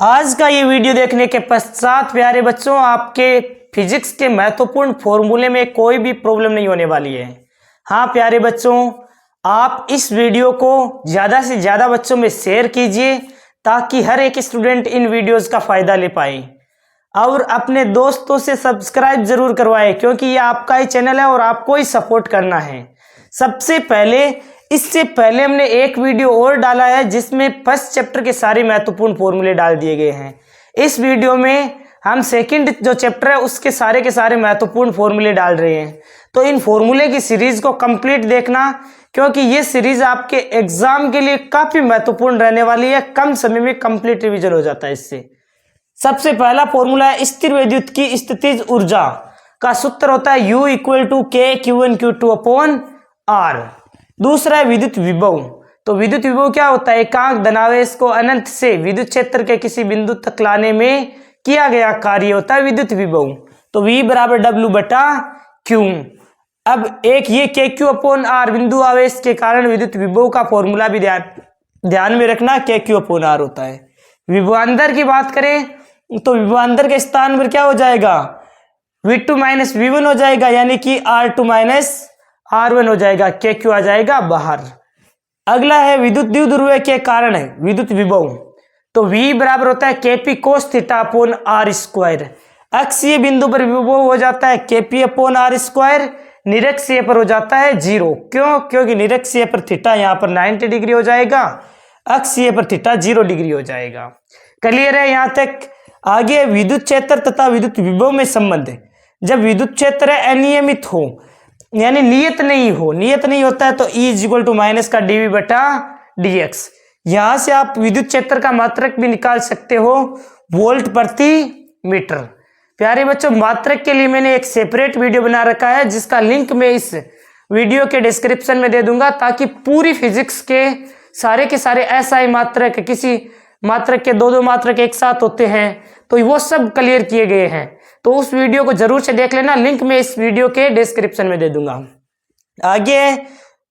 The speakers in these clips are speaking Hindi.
आज का ये वीडियो देखने के पश्चात प्यारे बच्चों आपके फिजिक्स के महत्वपूर्ण फॉर्मूले में कोई भी प्रॉब्लम नहीं होने वाली है। हाँ प्यारे बच्चों, आप इस वीडियो को ज़्यादा से ज़्यादा बच्चों में शेयर कीजिए ताकि हर एक स्टूडेंट इन वीडियोस का फ़ायदा ले पाए और अपने दोस्तों से सब्सक्राइब जरूर करवाएं क्योंकि ये आपका ही चैनल है और आपको ही सपोर्ट करना है। इससे पहले हमने एक वीडियो और डाला है जिसमें फर्स्ट चैप्टर के सारे महत्वपूर्ण फॉर्मूले डाल दिए गए हैं। इस वीडियो में हम सेकंड जो चैप्टर है उसके सारे के सारे महत्वपूर्ण फॉर्मूले डाल रहे हैं। तो इन फॉर्मूले की सीरीज को कंप्लीट देखना क्योंकि ये सीरीज आपके एग्जाम के लिए काफी महत्वपूर्ण रहने वाली है। कम समय में कंप्लीट रिवीजन हो जाता है इससे। सबसे पहला फॉर्मूला है स्थिर विद्युत की स्थितिज ऊर्जा का सूत्र होता है U = K Q1 Q2/R। दूसरा है विद्युत विभव। तो विद्युत विभव क्या होता है? एकांक धनावेश को अनंत से विद्युत क्षेत्र के किसी बिंदु तक लाने में किया गया कार्य होता है विद्युत विभव। तो V = W/Q। अब एक ये KQ/R बिंदु आवेश के कारण विद्युत विभव का फॉर्मूला भी ध्यान में रखना, KQ/R होता है। विभवांतर की बात करें तो विभवांतर के स्थान पर क्या हो जाएगा? V2 - V1 हो जाएगा, यानी कि R2 - R1 हो जाएगा, KQ आ जाएगा बाहर। अगला है विद्युत द्विध्रुव के कारण है विद्युत विभव। तो V बराबर होता है KP cos θ/R²। अक्षीय बिंदु पर विभव हो जाता है KP/R², निरक्षीय पर हो जाता है 0। क्यों? क्योंकि निरक्षीय पर थीटा यहाँ पर 90 डिग्री हो जाएगा, अक्षीय पर थीटा 0 डिग्री हो जाएगा। क्लियर है यहाँ तक? आगे विद्युत क्षेत्र तथा विद्युत विभव में संबंध। जब विद्युत क्षेत्र अनियमित हो यानी नियत नहीं होता है तो E = -dV/dx। यहां से आप विद्युत क्षेत्र का मात्रक भी निकाल सकते हो, वोल्ट प्रति मीटर। प्यारे बच्चों, मात्रक के लिए मैंने एक सेपरेट वीडियो बना रखा है जिसका लिंक मैं इस वीडियो के डिस्क्रिप्शन में दे दूंगा ताकि पूरी फिजिक्स के सारे SI मात्रक, किसी मात्रक के दो मात्रक एक साथ होते हैं तो वो सब क्लियर किए गए हैं। तो उस वीडियो को जरूर से देख लेना, लिंक मैं इस वीडियो के डिस्क्रिप्शन में दे दूंगा। आगे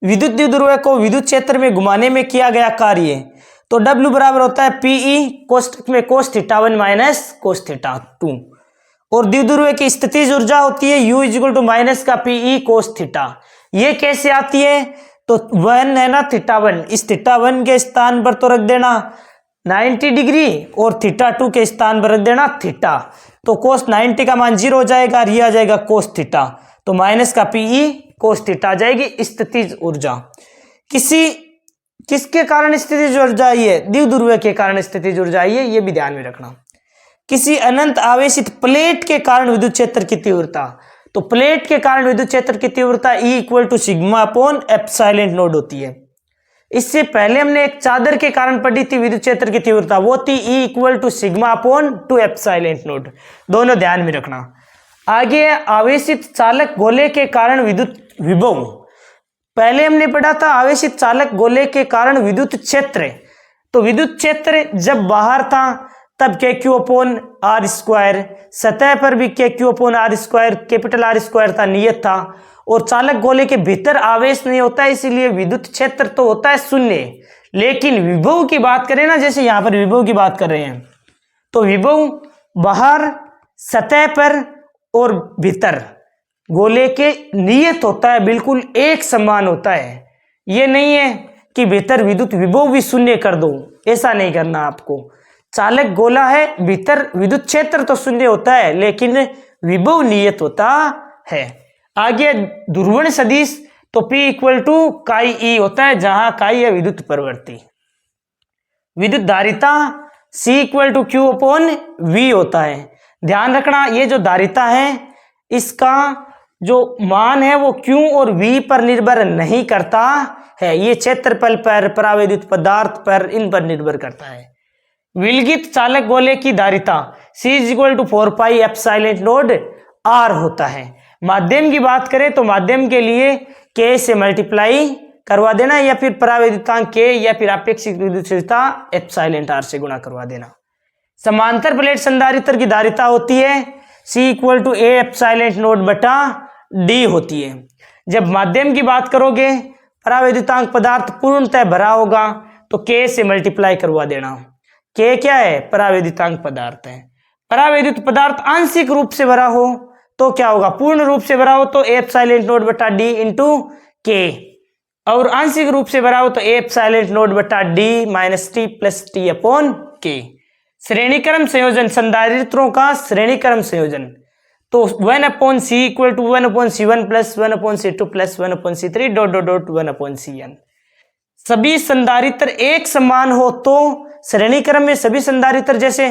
विद्युत द्विध्रुव को विद्युत क्षेत्र में घुमाने में किया गया कार्य। तो W बराबर होता है PE कोष्ठक में cos θ1 - cos θ2। और द्विध्रुव की स्थितिज ऊर्जा होती है U = -PE cos θ। ये कैसे आती है? तो 1 है ना θ1, इस θ1 के स्थान पर तो रख देना 90 डिग्री और θ2 के स्थान पर रख देना थीटा। तो cos 90 का मान 0 हो जाएगा और ये आ जाएगा cos θ। तो -PE cos θ आ जाएगी स्थितिज ऊर्जा। किसके कारण स्थितिज ऊर्जा आई है? द्विध्रुव के कारण स्थितिज ऊर्जा आई है, ये भी ध्यान में रखना। किसी अनंत आवेशित प्लेट के कारण विद्युत क्षेत्र की तीव्रता। तो प्लेट के कारण विद्युत क्षेत्र की तीव्रता E = σ/ε0 होती है। इससे पहले हमने एक चादर के कारण पढ़ी थी विद्युत क्षेत्र की तीव्रता, वो थी E = σ/2ε0। दोनों ध्यान में रखना। आगे आवेशित चालक गोले के कारण विद्युत विभव। पहले हमने पढ़ा था आवेशित चालक गोले के कारण विद्युत क्षेत्र। तो विद्युत क्षेत्र जब बाहर था तब KQ/R², सतह पर भी KQ/R², कैपिटल R² था, नियत था। और चालक गोले के भीतर आवेश नहीं होता है, इसीलिए विद्युत क्षेत्र तो होता है 0। लेकिन विभव की बात करें ना, जैसे यहां पर विभव की बात कर रहे हैं, तो विभव बाहर, सतह पर और भीतर गोले के नियत होता है, बिल्कुल एक समान होता है। ये नहीं है कि भीतर विद्युत विभव भी 0 कर दो, ऐसा नहीं करना आपको। चालक गोला है, भीतर विद्युत क्षेत्र तो 0 होता है लेकिन विभव नियत होता है। आगे ध्रुवण सदिश। तो P = chi होता है, जहां chi है विद्युत प्रवृत्ति। विद्युत धारिता C = Q/V होता है। ध्यान रखना, ये जो धारिता है इसका जो मान है वो Q और V पर निर्भर नहीं करता है, ये क्षेत्रफल पर, परावैद्युत पदार्थ पर, इन पर निर्भर करता है। विलगित चालक गोले की धारिता C = 4πε0R होता है। माध्यम की बात करें तो माध्यम के लिए K से मल्टीप्लाई करवा देना, या फिर परावैद्युतांक K या फिर आपेक्षिक विद्युतीयता ε/r से गुणा करवा देना। समांतर प्लेट संधारित्र की धारिता होती है C = A ε0/d होती है। जब माध्यम की बात करोगे, परावैद्युतांक पदार्थ पूर्णतः भरा होगा तो K से मल्टीप्लाई करवा देना। के क्या है, परावैद्युतांक पदार्थ है। परावैद्युत पदार्थ आंशिक रूप से भरा हो तो क्या होगा, पूर्ण रूप से भरा हो तो एप्सिलॉन नॉट बटा डी इंटू के, और आंशिक रूप से भरा हो तो एप्सिलॉन नॉट बटा D minus T plus T upon K. श्रेणीक्रम संयोजन, संधारित्रों का श्रेणीक्रम संयोजन, तो 1/c equal to 1/c1 plus 1/c2 plus 1/c3 dot dot dot 1/cn। सभी संधारित्र एक समान हो तो श्रेणीक्रम में सभी संधारित्र, जैसे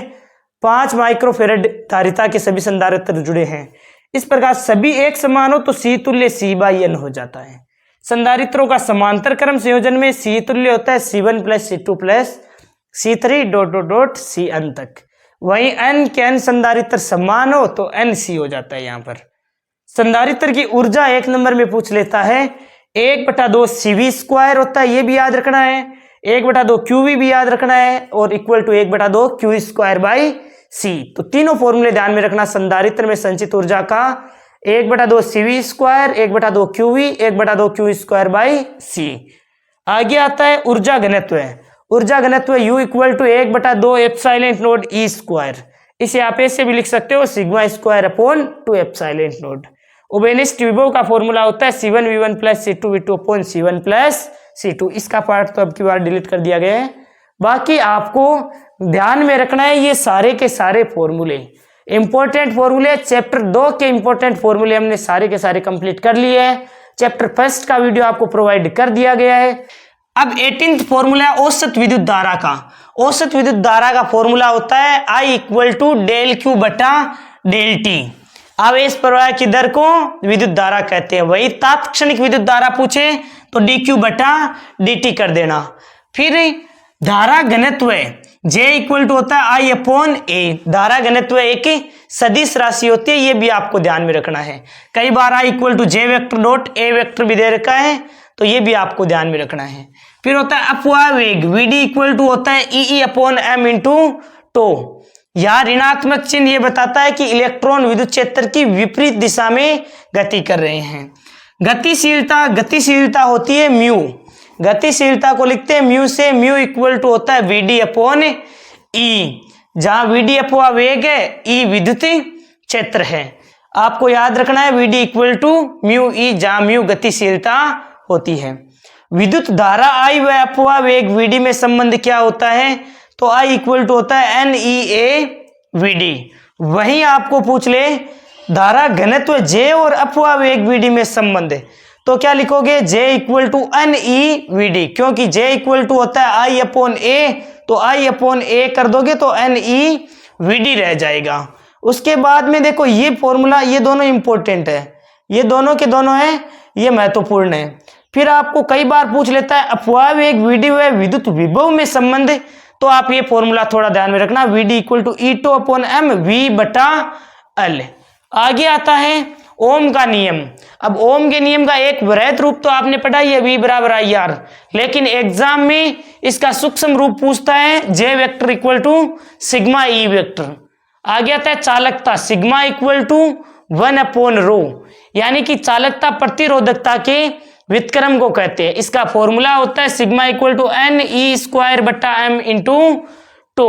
5 माइक्रोफेरेड धारिता के सभी संधारित्र जुड़े हैं, इस प्रकार सभी एक समान हो तो C तुल्य C/N हो जाता है। संधारित्रों का समांतर क्रम संयोजन में C तुल्य होता है C1 plus C2 plus C3 dot dot dot Cn तक। वहीं n के n संधारित्र समान हो तो Nc हो जाता है। यहाँ पर संधारित्र की ऊर्जा 1 नंबर में पूछ लेता है, 1/2 CV² होता है, ये भी याद रखना है, 1/2 QV भी याद रखना है, और इक्वल टू 1/2 Q²/C। तो तीनों फॉर्मूले ध्यान में रखना संधारित्र में संचित ऊर्जा का, 1/2 CV², 1/2 QV, 1/2 Q²/C। आगे आता है ऊर्जा घनत्व। ऊर्जा घनत्व U equal to 1/2 epsilon naught E²। इसे आप ऐसे भी लिख सकते हो σ² अपॉन 2 एप्सिलॉन नॉट। उभयनिष्ठ विभव का फॉर्मूला होता है C1V1 plus C2V2 upon C1 plus C2। इसका पार्ट तो अब की बार डिलीट कर दिया गया है। बाकी आपको ध्यान में रखना है ये सारे के सारे फॉर्मूले इंपॉर्टेंट फॉर्मूले। चैप्टर 2 के इंपॉर्टेंट फॉर्मूले हमने सारे के सारे कंप्लीट कर लिए हैं। चैप्टर 1 का वीडियो आपको प्रोवाइड कर दिया गया है। अब 18th फॉर्मूला औसत विद्युत धारा का। औसत विद्युत धारा का फॉर्मूला होता है I equal to del Q बटा डेल टी। आवेश प्रवाह की दर को विद्युत धारा कहते हैं। वही तात्क्षणिक विद्युत धारा पूछे तो डी क्यू बटा डी टी कर देना। फिर धारा घनत्व J इक्वल टू होता है I अपॉन ए। धारा घनत्व एक सदिश राशि होती है, ये भी आपको ध्यान में रखना है। कई बार I equal to J vector dot A vector भी दे रखा है, तो ये भी आपको ध्यान में रखना है। फिर होता है अपवाह वेग VD इक्वल टू होता है E upon M into tau. यह ऋणात्मक चिन्ह ये बताता है कि इलेक्ट्रॉन विद्युत क्षेत्र की विपरीत दिशा में गति कर रहे हैं। गतिशीलता होती है म्यू। गतिशीलता को लिखते हैं म्यू से। म्यू इक्वल टू होता है VD अपॉन ई। जहां VD अपवाह वेग है, ई विद्युत क्षेत्र है। आपको याद रखना है VD equal to mu E, जहां म्यू गतिशीलता होती है। विद्युत धारा I व अपवाह वेग VD में संबंध क्या होता है, तो I इक्वल टू होता है NEA VD। वहीं आपको पूछ ले धारा घनत्व J और अपवाह वेग VD में संबंध, तो क्या लिखोगे J equal to NE VD, क्योंकि J इक्वल टू होता है I अपॉन A, तो I अपॉन A कर दोगे तो NE VD रह जाएगा। उसके बाद में देखो ये फॉर्मूला, ये दोनों इंपॉर्टेंट है, ये दोनों के दोनों है, ये महत्वपूर्ण है। फिर आपको कई बार पूछ लेता है अपवाह वेग VD व विद्युत विभव में संबंध, तो आप ये फॉर्मूला थोड़ा ध्यान में रखना, VD equal to E2 upon M V बटा L। आगे आता है ओम का नियम। अब ओम के नियम का एक वृहत रूप तो आपने पढ़ा ही है, V बराबर IR, लेकिन एग्जाम में इसका सूक्ष्म रूप पूछता है J vector equal to sigma E vector. आगे आता है चालकता, sigma equal to 1 upon rho, यानी कि चालकता प्रतिरोधकता के व्युत्क्रम को कहते हैं। इसका फॉर्मूला होता है सिग्मा इक्वल टू NE² बटा M इंटू टो।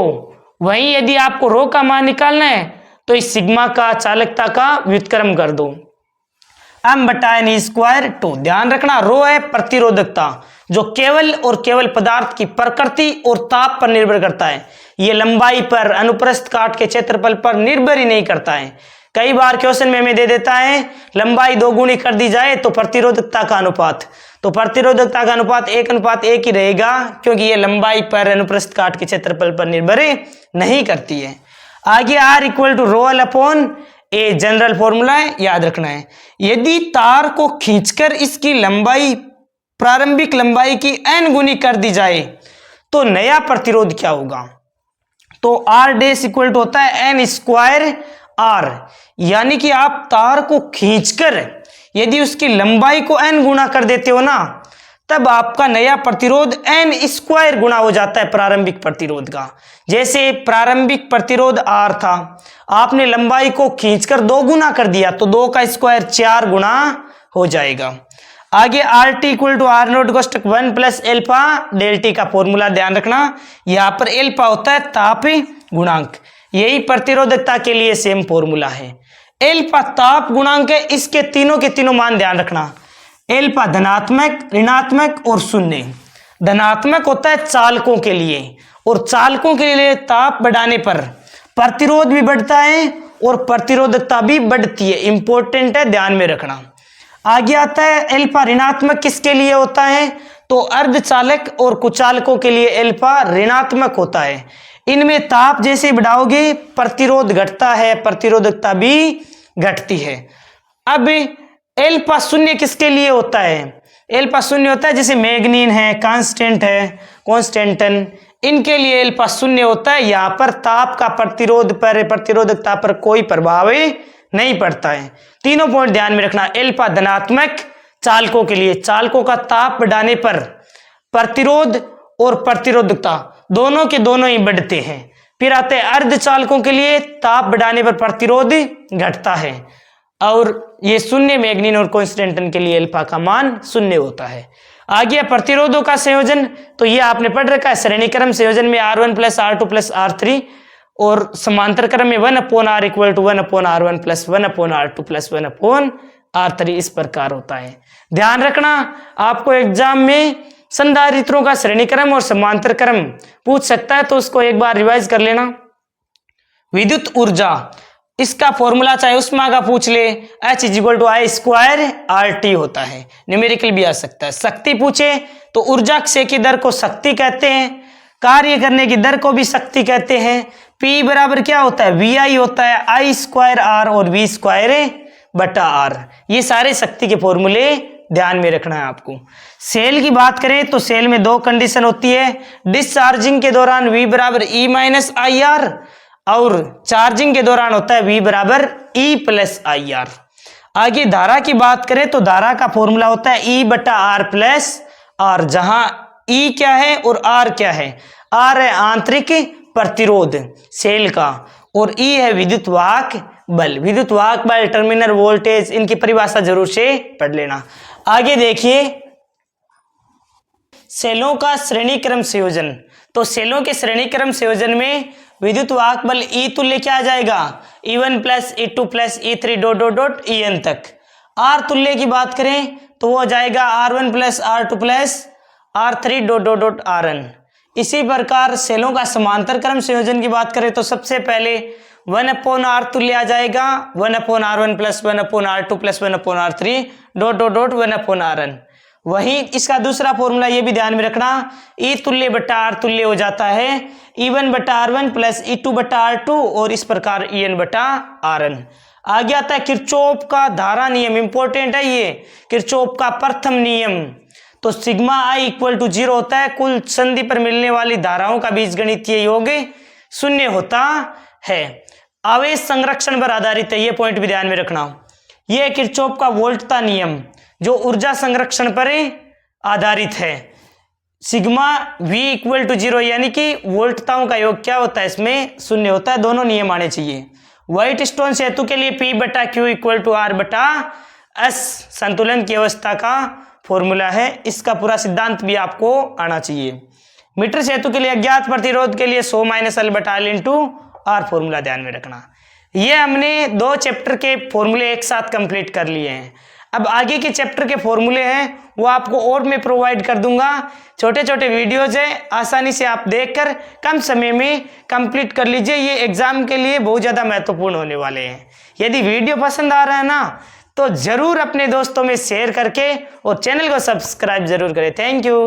वहीं यदि आपको रो का मान निकालना है तो इस सिग्मा का चालकता का व्युत्क्रम कर दो, M बटा NE² टो। ध्यान रखना रो है प्रतिरोधकता, जो केवल और केवल पदार्थ की प्रकृति और ताप पर निर्भर करता है। ये लंबाई पर, अनुप्रस्थ काट के क्षेत्रफल पर निर्भर ही नहीं करता है। कई बार क्वेश्चन में हमें दे देता है लंबाई 2 गुनी कर दी जाए तो प्रतिरोधकता का अनुपात, तो प्रतिरोधकता का अनुपात 1:1 ही रहेगा, क्योंकि ये लंबाई पर, अनुप्रस्थ काट के क्षेत्रफल पर निर्भर नहीं करती है। आगे R equal to rho L upon A general formula है, याद रखना है। यदि तार को खींचकर इसकी लंबाई प्रारंभिक लंबाई की n गुनी कर दी जाए तो नया प्रतिरोध क्या होगा, तो R डैश इक्वल टू होता है N² R, यानी कि आप तार को खींचकर यदि उसकी लंबाई को n गुना कर देते हो ना, तब आपका नया प्रतिरोध N² गुना हो जाता है प्रारंभिक प्रतिरोध का। जैसे प्रारंभिक प्रतिरोध R था, आपने लंबाई को खींचकर 2 गुना कर दिया तो 2 का स्क्वायर 4 गुना हो जाएगा। आगे R T equal to R naught कोष्टक 1 प्लस एल्फा डेल टी का फॉर्मूला ध्यान रखना। यहाँ पर एल्फा होता है ताप गुणांक, यही प्रतिरोधकता के लिए सेम फॉर्मूला है। एल्फा ताप गुणांक है, इसके तीनों के तीनों मान ध्यान रखना। एल्फा धनात्मक, ऋणात्मक और शून्य। धनात्मक होता है चालकों के लिए, और चालकों के लिए ताप बढ़ाने पर प्रतिरोध भी बढ़ता है और प्रतिरोधकता भी बढ़ती है। इंपॉर्टेंट है, ध्यान में रखना। आगे आता है एल्फा ऋणात्मक किसके लिए होता है, तो अर्धचालक और कुचालकों के लिए एल्फा ऋणात्मक होता है। इनमें ताप जैसे बढ़ाओगे प्रतिरोध घटता है, प्रतिरोधकता भी घटती है। अब एल्फा शून्य किसके लिए होता है, एल्फा शून्य होता है जैसे मैग्नीन है, कांस्टेंट है, कॉन्स्टेंटन, इनके लिए एल्फा शून्य होता है। यहाँ पर ताप का प्रतिरोधकता पर कोई प्रभाव नहीं पड़ता है। तीनों पॉइंट ध्यान में रखना। एल्फा धनात्मक चालकों के लिए, चालकों का ताप बढ़ाने पर प्रतिरोध और प्रतिरोधकता दोनों के दोनों ही बढ़ते हैं। फिर आते हैं अर्धचालकों के लिए, ताप बढ़ाने पर प्रतिरोध घटता है, और ये शून्य मैग्नीन और कॉन्स्टेंटन के लिए एल्फा का मान शून्य होता है। आगे प्रतिरोधों का संयोजन, तो ये आपने पढ़ रखा है। श्रेणी क्रम संयोजन में R1 plus R2 plus R3, और समांतर क्रम में 1/R equal to 1/R1 plus 1/R2 plus 1/R3 इस प्रकार होता है। ध्यान रखना, आपको एग्जाम में संधारित्रों का श्रेणी क्रम और समांतर क्रम पूछ सकता है, तो उसको एक बार रिवाइज कर लेना। विद्युत ऊर्जा, इसका फॉर्मूला चाहे उष्मा का पूछ ले, H equal to I square RT होता है, न्यूमेरिकल भी आ सकता है। शक्ति पूछे तो ऊर्जा क्षय की दर को शक्ति कहते हैं, कार्य करने की दर को भी शक्ति कहते हैं। P बराबर क्या होता है, VI होता है, I स्क्वायर R और V स्क्वायर बटा R। ये सारे शक्ति के फॉर्मूले ध्यान में रखना है आपको। सेल की बात करें तो सेल में दो कंडीशन होती है। डिस्चार्जिंग के दौरान V बराबर E माइनस IR, और चार्जिंग के दौरान होता है V बराबर E प्लस IR। आगे धारा की बात करें तो धारा का फॉर्मूला होता है E बटा R प्लस R, जहां E क्या है और R क्या है। R है आंतरिक प्रतिरोध सेल का, और E है विद्युत वाहक बल। विद्युत वाहक बल, टर्मिनल वोल्टेज, इनकी परिभाषा जरूर से पढ़ लेना। आगे देखिए सेलों का श्रेणी क्रम संयोजन, तो सेलों के श्रेणी क्रम संयोजन में विद्युत वाहक बल E तुल्य क्या आ जाएगा, E1 plus E2 plus E3 dot dot dot En तक। R तुल्य की बात करें तो वो हो जाएगा R1 plus R2 plus R3 dot dot dot Rn। इसी प्रकार सेलों का समांतर क्रम संयोजन की बात करें तो सबसे पहले 1/R तुल्य आ जाएगा 1/R1 plus 1/R2 plus 1/R3 dot dot dot 1/Rn। वहीं इसका दूसरा फॉर्मूला ये भी ध्यान में रखना, E तुल्य बटा R तुल्य हो जाता है E1 बटा R1 प्लस E2 बटा R2, और इस प्रकार En बटा Rn। आगे आता है किरचॉफ का धारा नियम, इंपॉर्टेंट है ये, किरचॉफ का प्रथम नियम। तो सिग्मा I इक्वल टू 0 होता है, कुल संधि पर मिलने वाली धाराओं का बीजगणितीय योग शून्य होता है। आवेश संरक्षण पर आधारित है, ये पॉइंट भी ध्यान में रखना। यह किरचॉफ का वोल्टता नियम जो ऊर्जा संरक्षण पर आधारित है। सिग्मा V इक्वल टू 0, यानी कि वोल्टताओं का योग क्या होता है, इसमें शून्य होता है। दोनों नियम आने चाहिए। व्हाइट स्टोन सेतु के लिए P बटा Q इक्वल टू R बटा S संतुलन की अवस्था का फॉर्मूला है। इसका पूरा सिद्धांत भी आपको आना चाहिए। मीटर सेतु के लिए अज्ञात प्रतिरोध के लिए 100 माइनस L बटा L इंटू R फॉर्मूला ध्यान में रखना। ये हमने दो चैप्टर के फॉर्मूले एक साथ कंप्लीट कर लिए हैं। अब आगे के चैप्टर के फॉर्मूले हैं वो आपको और मैं प्रोवाइड कर दूंगा। छोटे छोटे वीडियोज है, आसानी से आप देखकर कम समय में कंप्लीट कर लीजिए। ये एग्जाम के लिए बहुत ज़्यादा महत्वपूर्ण होने वाले हैं। यदि वीडियो पसंद आ रहा है ना तो ज़रूर अपने दोस्तों में शेयर करके और चैनल को सब्सक्राइब जरूर करें। Thank you.